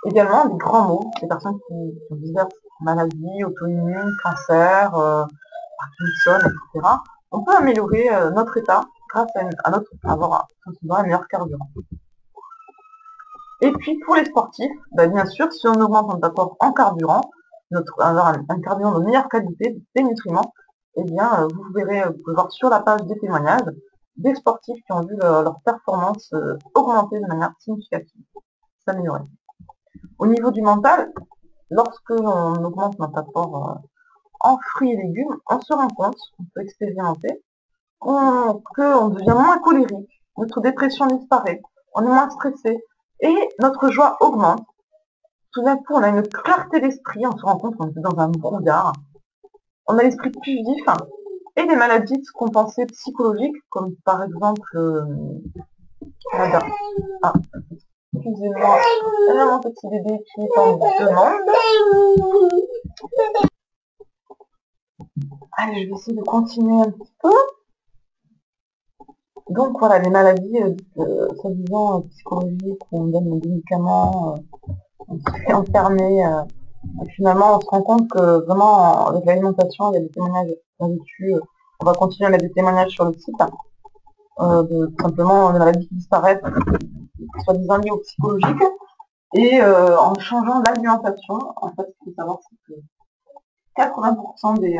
Également, des grands maux, des personnes qui ont diverses maladies, auto-immunes, cancer, Parkinson, etc. On peut améliorer notre état grâce à avoir un meilleur carburant. Et puis pour les sportifs, bien sûr, si on augmente notre apport en carburant, avoir un carburant de meilleure qualité, des nutriments, eh bien vous pouvez voir sur la page des témoignages des sportifs qui ont vu leur performance augmenter de manière significative, s'améliorer. Au niveau du mental, lorsque l'on augmente notre apport en fruits et légumes, on se rend compte, on peut expérimenter, qu'on devient moins colérique, notre dépression disparaît, on est moins stressé, et notre joie augmente. Tout d'un coup, on a une clarté d'esprit, on se rend compte qu'on est dans un brouillard, on a l'esprit plus vif, et des maladies qu'on pensait psychologiques, comme par exemple, excusez-moi, il y a mon petit bébé qui est en demande. Allez, je vais essayer de continuer un petit peu. Donc voilà, les maladies soi-disant psychologiques où on donne des médicaments, on se fait enfermer. Et finalement, on se rend compte que vraiment, avec l'alimentation, il y a des témoignages là-dessus. On va continuer à mettre des témoignages sur le site. De simplement des maladies qui disparaissent, soi-disant liées au psychologique. Et en changeant l'alimentation, en fait, ce qu'il faut savoir, c'est que 80% des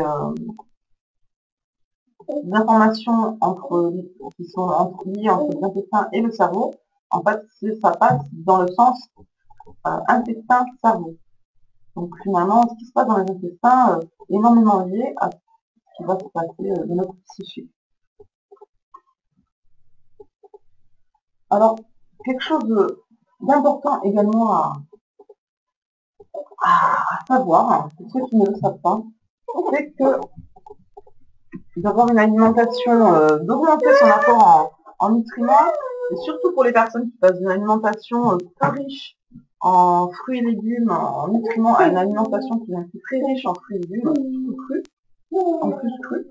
informations qui sont liées entre l'intestin et le cerveau, en fait, ça passe dans le sens intestin-cerveau. Donc finalement, ce qui se passe dans les intestins est énormément lié à ce qui va se passer de notre psyché. Alors, quelque chose d'important également à savoir, pour ceux qui ne le savent pas, c'est que d'avoir une alimentation, d'augmenter son apport en nutriments, et surtout pour les personnes qui passent d'une alimentation peu riche en fruits et légumes, en nutriments, à une alimentation qui est très riche en fruits et légumes, en plus crus,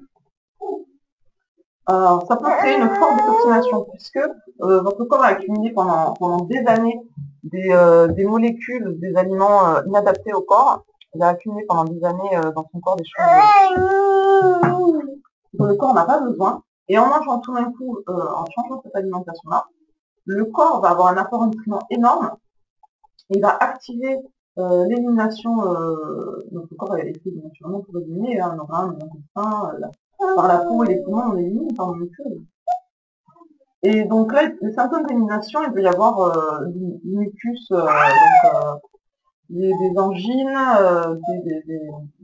ça peut créer une forte détoxination, puisque votre corps a accumulé pendant des années des molécules, des aliments inadaptés au corps. Il a accumulé pendant des années dans son corps des choses dont le corps n'a pas besoin. Et en mangeant tout d'un coup, en changeant cette alimentation-là, le corps va avoir un apport en nutriments énorme. Il va activer l'élimination, notre corps est fait naturellement pour éliminer, on aura un intestin, par la peau et les poumons, on élimine par molécules. Et donc là, les symptômes d'élimination, il peut y avoir du mucus, des angines, on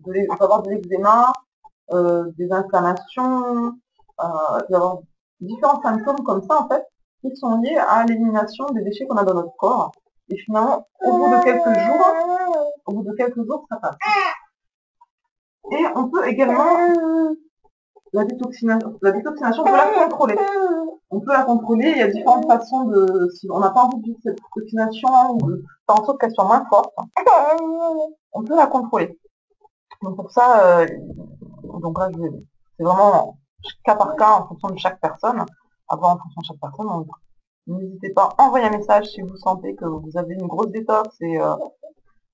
peut avoir de l'eczéma, des inflammations, il peut y avoir différents symptômes comme ça en fait, qui sont liés à l'élimination des déchets qu'on a dans notre corps. Et finalement, au bout de quelques jours, ça passe. Et on peut également, la détoxination, on peut la contrôler. On peut la contrôler, il y a différentes façons si on n'a pas envie de vivre cette détoxination, ou de faire en sorte qu'elle soit moins forte, on peut la contrôler. Donc pour ça, donc là, c'est vraiment cas par cas en fonction de chaque personne. Après, en fonction de chaque personne, n'hésitez pas à envoyer un message si vous sentez que vous avez une grosse détox et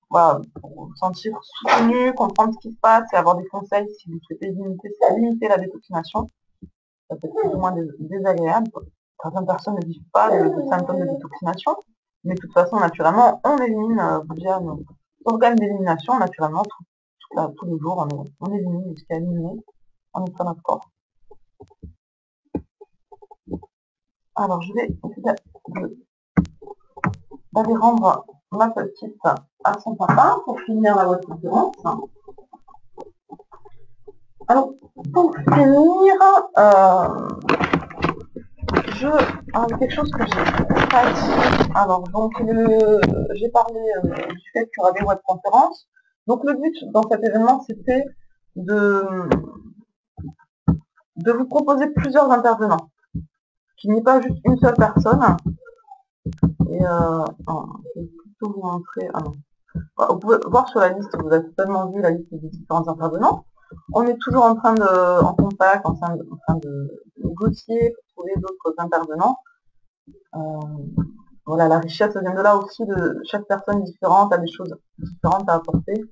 voilà, pour vous sentir soutenu, comprendre ce qui se passe et avoir des conseils si vous souhaitez limiter la détoxination. Ça peut être plus ou moins désagréable certaines personnes ne vivent pas de symptômes de détoxination, mais de toute façon, naturellement, on élimine via nos organes d'élimination, naturellement, tous les jours, on élimine ce qui est éliminé, on nettoie notre corps. Alors, je vais essayer d'aller rendre ma petite à son papa pour finir la web conférence. Alors, pour finir, quelque chose que j'ai pas dit. Alors, donc, j'ai parlé du fait qu'il y aura des web conférences. Donc, le but dans cet événement, c'était de vous proposer plusieurs intervenants. Qu'il n'y ait pas juste une seule personne. Et, je vais plutôt vous montrer. Ah non. Vous pouvez voir sur la liste, vous avez certainement vu la liste des différents intervenants. On est toujours en contact, en train de négocier pour trouver d'autres intervenants. Voilà, la richesse vient de là aussi, de chaque personne différente a des choses différentes à apporter.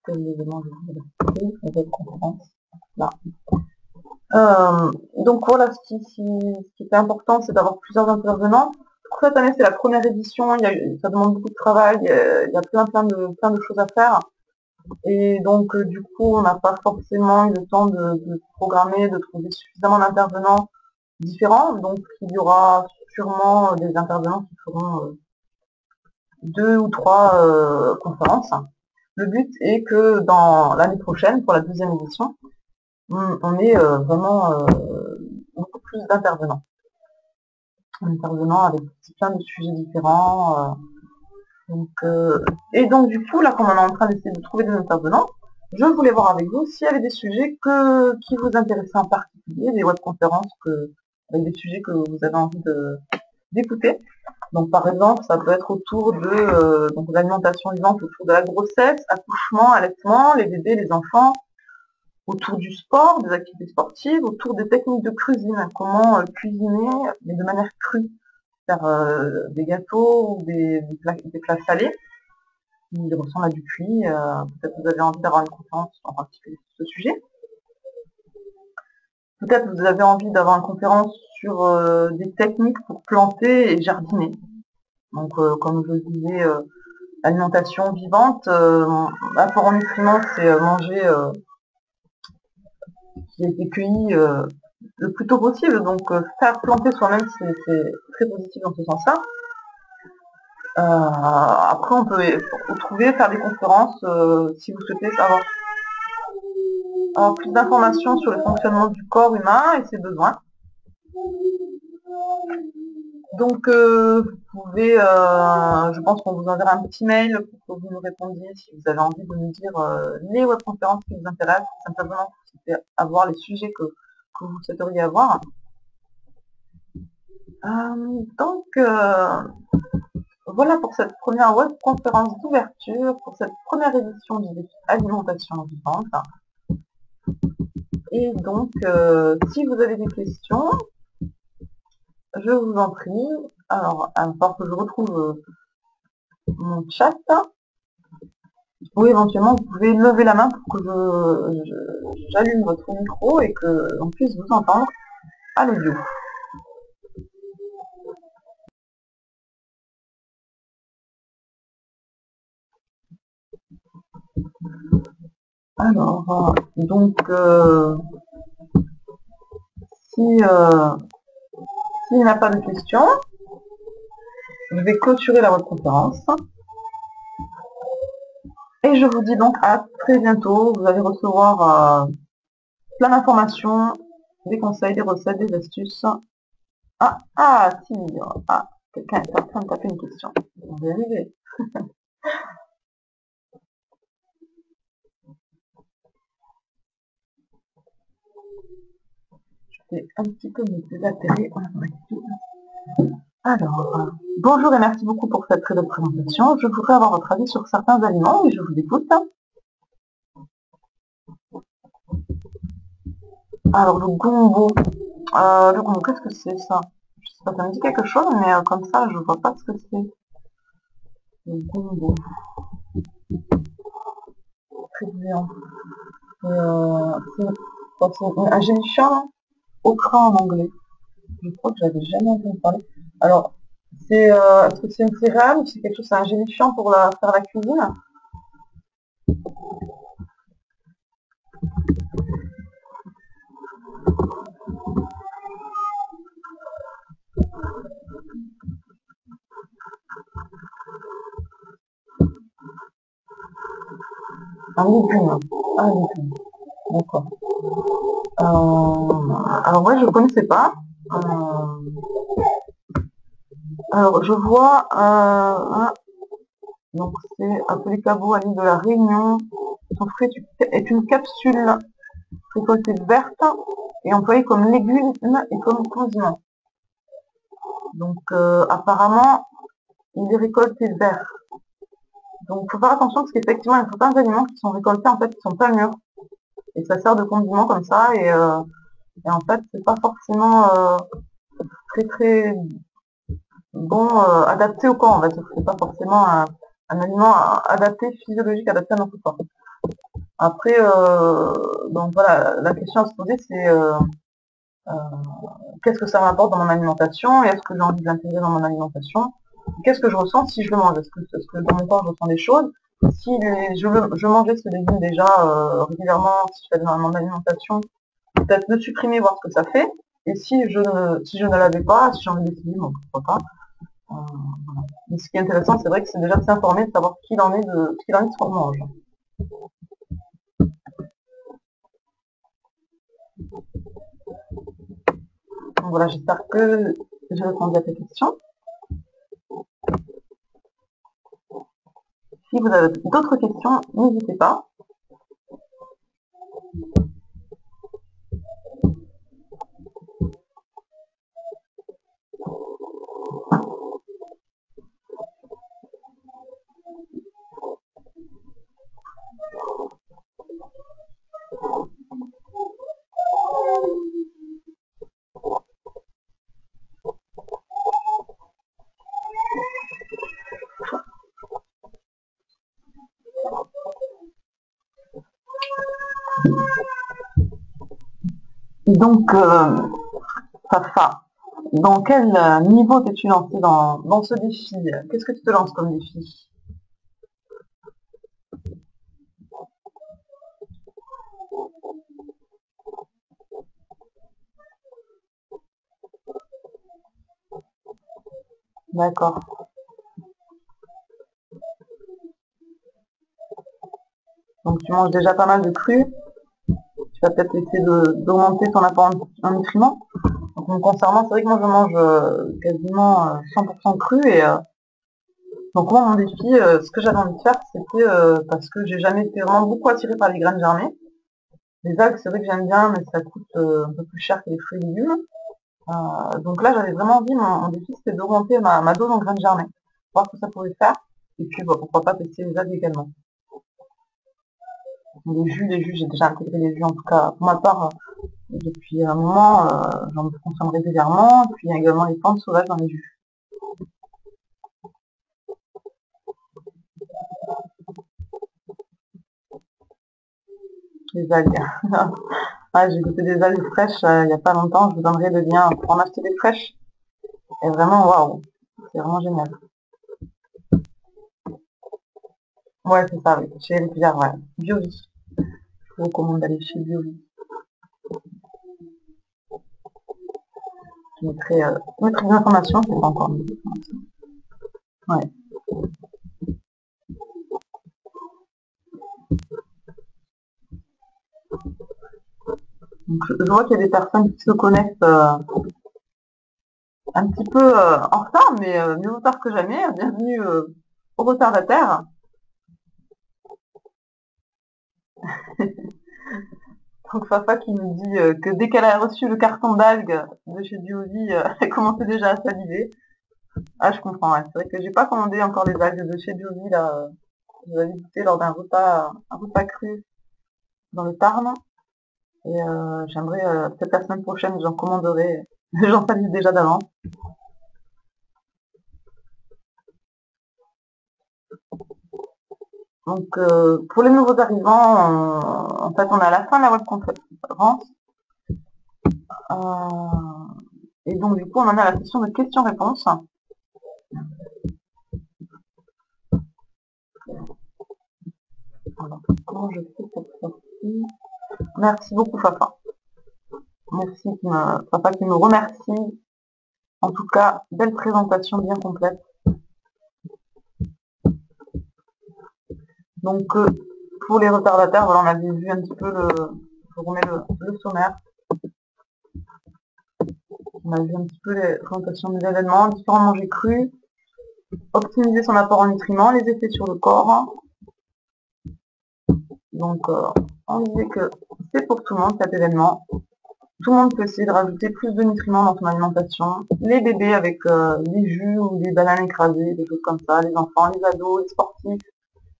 Quel élément je voulais apporter, la web conférence. Là. Donc voilà, ce qui était important, c'est d'avoir plusieurs intervenants. Pour cette année, c'est la première édition, ça demande beaucoup de travail, il y a plein de choses à faire. Et donc, du coup, on n'a pas forcément eu le temps de programmer, de trouver suffisamment d'intervenants différents. Donc, il y aura sûrement des intervenants qui feront 2 ou 3 conférences. Le but est que dans l'année prochaine, pour la 2e édition, on ait vraiment beaucoup plus d'intervenants. Intervenants avec plein de sujets différents. Et donc du coup, là, comme on est en train d'essayer de trouver des intervenants, je voulais voir avec vous s'il y avait des sujets qui vous intéressaient en particulier, des webconférences avec des sujets que vous avez envie d'écouter. Donc par exemple, ça peut être autour de l'alimentation vivante, autour de la grossesse, accouchement, allaitement, les bébés, les enfants, autour du sport, des activités sportives, autour des techniques de cuisine, comment cuisiner, mais de manière crue, faire des gâteaux ou des plats salés qui ressemblent à du cuit. Peut-être que vous avez envie d'avoir une conférence en particulier sur ce sujet. Peut-être que vous avez envie d'avoir une conférence sur des techniques pour planter et jardiner. Donc, comme je le disais, l'alimentation vivante, l'apport en nutriments, c'est manger qui a été cueilli le plus tôt possible. Donc, faire planter soi-même, c'est très positif dans ce sens-là. Après, on peut faire des conférences si vous souhaitez avoir plus d'informations sur le fonctionnement du corps humain et ses besoins. Donc, vous pouvez, je pense qu'on vous enverra un petit mail pour que vous nous répondiez si vous avez envie de nous dire les webconférences qui vous intéressent, simplement pour avoir les sujets que vous souhaiteriez avoir. Donc, voilà pour cette première webconférence d'ouverture, pour cette première édition du défi alimentation vivante. Et donc, si vous avez des questions, je vous en prie. Alors, il va falloir que je retrouve mon chat. Ou éventuellement, vous pouvez lever la main pour que j'allume votre micro et qu'on puisse vous entendre à l'audio. Alors, donc, s'il n'y a pas de questions, je vais clôturer la webconférence. Et je vous dis donc à très bientôt. Vous allez recevoir plein d'informations, des conseils, des recettes, des astuces. Si, quelqu'un est en train de taper une question. On va y arriver. Je vais un petit peu me désaltérer. Alors, bonjour et merci beaucoup pour cette très belle présentation. Je voudrais avoir votre avis sur certains aliments et je vous écoute. Alors, le gombo, qu'est-ce que c'est ça? Je sais pas, ça me dit quelque chose, mais comme ça, je vois pas ce que c'est. Le gombo. Très bien. C'est un génichon, là, okra en anglais. Je crois que j'avais jamais entendu parler. Alors, est-ce que c'est une céréale ou c'est quelque chose, c'est un génichon pour faire la cuisine? Un légume. Un légume. D'accord. Alors ouais, je connaissais pas. Euh, alors je vois donc c'est appelé cabot à l'île de la Réunion. Son fruit est une capsule récoltée verte et employée comme légume et comme condiment. Donc apparemment, il est récolté vert. Donc il faut faire attention parce qu'effectivement, il y a certains aliments qui sont récoltés en fait qui sont pas mûrs. Et ça sert de condiment comme ça et en fait c'est pas forcément très très bon, adapté au corps, on va dire. C'est pas forcément un aliment adapté, physiologique, adapté à notre corps. Après, donc voilà, la question à se poser, c'est euh, qu'est-ce que ça m'apporte dans mon alimentation et est-ce que j'ai envie de l'intégrer dans mon alimentation? Qu'est-ce que je ressens si je le mange? Est-ce que dans mon corps je ressens des choses? Si je mangeais ce légume déjà régulièrement, si je fais dans mon alimentation, peut-être le supprimer, voir ce que ça fait. Et si je ne l'avais pas, si j'ai envie d'essayer, bon, pourquoi pas. Voilà. Mais ce qui est intéressant, c'est vrai que c'est déjà de s'informer, de savoir ce qu'il en est de ce qu'on mange. Donc voilà, j'espère que j'ai répondu à tes questions. Si vous avez d'autres questions, n'hésitez pas. Et donc, Fafa, dans quel niveau t'es-tu lancé dans ce défi? Qu'est-ce que tu te lances comme défi? D'accord. Donc tu manges déjà pas mal de cru. Tu vas peut-être essayer d'augmenter ton apport en nutriments. Donc me concernant, c'est vrai que moi je mange quasiment 100% cru et donc moi mon défi, ce que j'avais envie de faire, c'était parce que j'ai jamais été vraiment beaucoup attirée par les graines germées. Les algues, c'est vrai que j'aime bien, mais ça coûte un peu plus cher que les fruits et légumes. Donc là, j'avais vraiment envie, mon défi, c'était d'augmenter ma dose en graines germées, voir ce que ça pouvait faire. Et puis, bah, pourquoi pas tester les algues également. Les jus, j'ai déjà intégré les jus, en tout cas, pour ma part, depuis un moment, j'en consomme régulièrement. Puis, il y a également les plantes sauvages dans les jus. Les algues. Ouais, j'ai goûté des algues fraîches il n'y a pas longtemps. Je vous donnerai le lien pour en acheter des fraîches. Et vraiment, waouh, c'est vraiment génial. Ouais, c'est ça, oui. Chez les Rivière, ouais. Biovie. Je vous recommande d'aller chez Biovie. Je mettrai des informations, c'est pas encore mis des informations. Ouais. Donc, je vois qu'il y a des personnes qui se connectent un petit peu en retard, mais mieux vaut tard que jamais. Bienvenue au retardataire. Donc Fafa qui nous dit que dès qu'elle a reçu le carton d'algues de chez Biovie, elle commençait déjà à saliver. Ah, je comprends, ouais. C'est vrai que j'ai pas commandé encore les algues de chez Biovie, là. Je les avais goûtées lors d'un repas cru dans le Tarn. Et j'aimerais, peut-être la semaine prochaine, j'en commanderai. J'en salive déjà d'avance. Donc, pour les nouveaux arrivants, en fait, on est à la fin de la webconférence. Et donc, du coup, on en est à la session de questions-réponses. Alors, comment je fais cette sortie? Merci beaucoup, Fafa. Merci, Fafa qui me remercie. En tout cas, belle présentation bien complète. Donc, pour les retardataires, voilà, on avait vu un petit peu je remets le sommaire. On a vu un petit peu les présentations des événements, différents manger crus, optimiser son apport en nutriments, les effets sur le corps. Donc, on disait que c'est pour tout le monde cet événement. Tout le monde peut essayer de rajouter plus de nutriments dans son alimentation. Les bébés avec des jus ou des bananes écrasées, des choses comme ça, les enfants, les ados, les sportifs,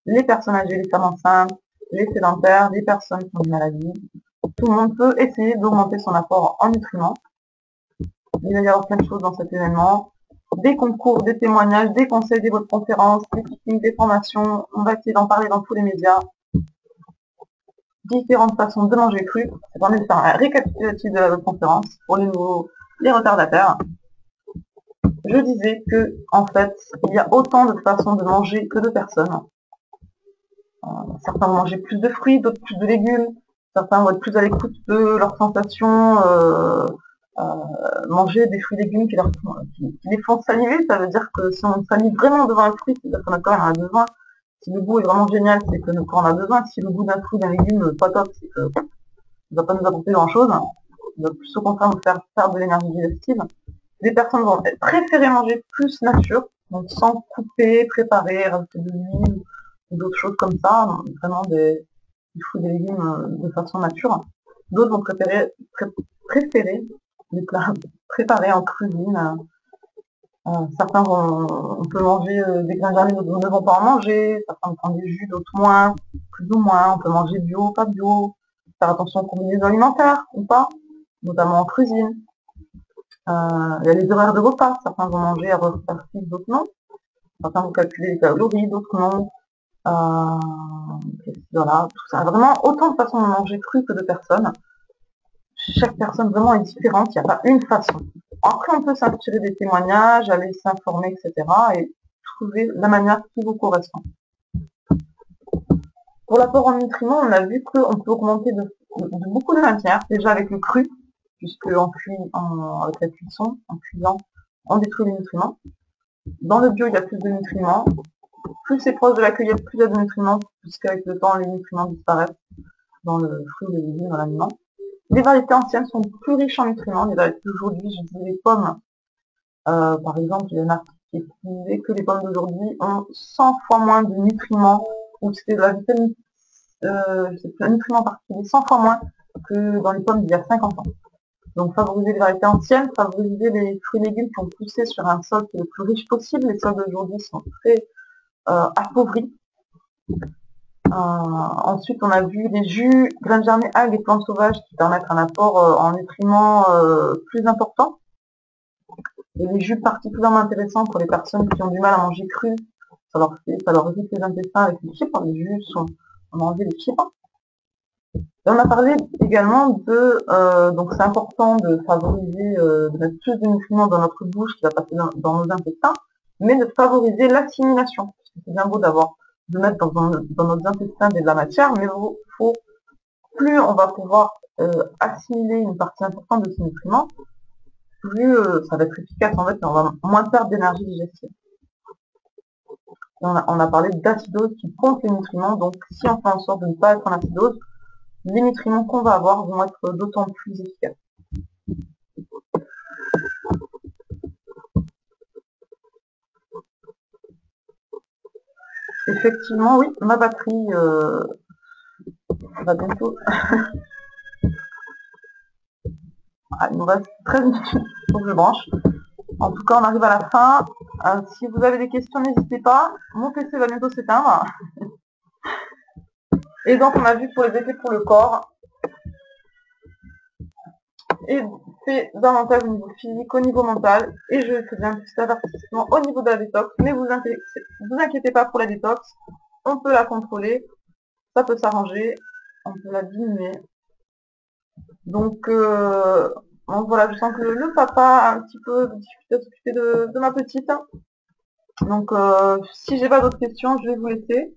les personnes âgées, les femmes enceintes, les sédentaires, les personnes qui ont des maladies. Tout le monde peut essayer d'augmenter son apport en nutriments. Il va y avoir plein de choses dans cet événement. Des concours, des témoignages, des conseils, des conférences, des pique-niques, des formations. On va essayer d'en parler dans tous les médias. Différentes façons de manger cru. Ça permet de faire un récapitulatif de la conférence pour les retardataires. Je disais que, en fait, il y a autant de façons de manger que de personnes. Certains vont manger plus de fruits, d'autres plus de légumes. Certains vont être plus à l'écoute de leurs sensations, manger des fruits et légumes qui les font saliver. Ça veut dire que si on salive vraiment devant un fruit, c'est parce qu'on a quand même un besoin. Si le goût est vraiment génial, c'est que notre corps en a besoin. Si le goût d'un fruit, d'un légume, pas top, c'est que ça ne va pas nous apporter grand-chose. Il va plus au contraire nous faire perdre de l'énergie digestive. Des personnes vont préférer manger plus nature, donc sans couper, préparer, rajouter de l'huile ou d'autres choses comme ça, donc vraiment des fruits et des légumes de façon nature. D'autres vont préférer des plats préparés en cuisine. Certains on peut manger des grains germés, d'autres ne vont pas en manger. Certains vont prendre des jus, d'autres moins, plus ou moins. On peut manger bio, pas bio. Faire attention aux combinaisons alimentaires ou pas, notamment en cuisine. Il y a les horaires de repas. Certains vont manger à heure fixe, d'autres non. Certains vont calculer les calories, d'autres non. Voilà, tout ça. Vraiment autant de façons de manger cru que de personnes. Chaque personne vraiment est différente, il n'y a pas une façon. Après, on peut s'inspirer des témoignages, aller s'informer, etc. et trouver la manière qui vous correspond. Pour l'apport en nutriments, on a vu qu'on peut augmenter de beaucoup de matières, déjà avec le cru, puisqu'on cuit avec la cuisson, en cuisant, on détruit les nutriments. Dans le bio, il y a plus de nutriments. Plus c'est proche de la cueillette, plus il y a de nutriments, puisqu'avec le temps, les nutriments disparaissent dans le fruit, les légumes, dans l'aliment. Les variétés anciennes sont plus riches en nutriments. Les variétés d'aujourd'hui, je dis les pommes, par exemple, il y a un article qui disait que les pommes d'aujourd'hui ont 100 fois moins de nutriments, ou c'était de la vitamine, un nutriment particulier 100 fois moins que dans les pommes d'il y a 50 ans. Donc favoriser les variétés anciennes, favoriser les fruits et légumes qui ont poussé sur un sol qui est le plus riche possible. Les sols d'aujourd'hui sont très appauvris. Ensuite, on a vu les jus, graines germées, algues et plantes sauvages qui permettent un apport en nutriments plus important. Et les jus particulièrement intéressants pour les personnes qui ont du mal à manger cru. Ça leur évite les intestins avec les fibres. Les jus on a enlevé les fibres. Et on a parlé également donc c'est important de favoriser, de mettre plus de nutriments dans notre bouche qui va passer dans nos intestins, mais de favoriser l'assimilation. C'est bien beau de mettre dans nos intestins de la matière, mais plus on va pouvoir assimiler une partie importante de ces nutriments, plus ça va être efficace en fait, et on va moins perdre d'énergie digestive. On a parlé d'acidose qui pompe les nutriments, donc si on fait en sorte de ne pas être en acidose, les nutriments qu'on va avoir vont être d'autant plus efficaces. Effectivement, oui, ma batterie va bientôt. Il nous reste 13 minutes pour que je branche. En tout cas, on arrive à la fin. Si vous avez des questions, n'hésitez pas. Mon PC va bientôt s'éteindre. Et donc, on a vu pour les effets pour le corps. Et c'est davantage au niveau physique, au niveau mental. Et je fais bien plus d'avertissement au niveau de la détox. Mais vous inquiétez pas pour la détox. on peut la contrôler, ça peut s'arranger, on peut la diminuer. Donc voilà, je sens que le papa a un petit peu de difficulté à s'occuper de ma petite. Donc si j'ai pas d'autres questions, je vais vous laisser.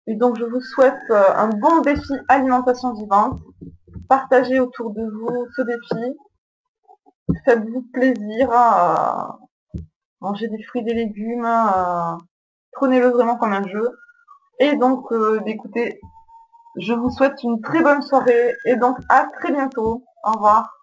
Et donc je vous souhaite un bon défi alimentation vivante. Partagez autour de vous ce défi. Faites-vous plaisir à manger des fruits, des légumes. Prenez-le vraiment comme un jeu. Et donc, écoutez, je vous souhaite une très bonne soirée et donc à très bientôt. Au revoir.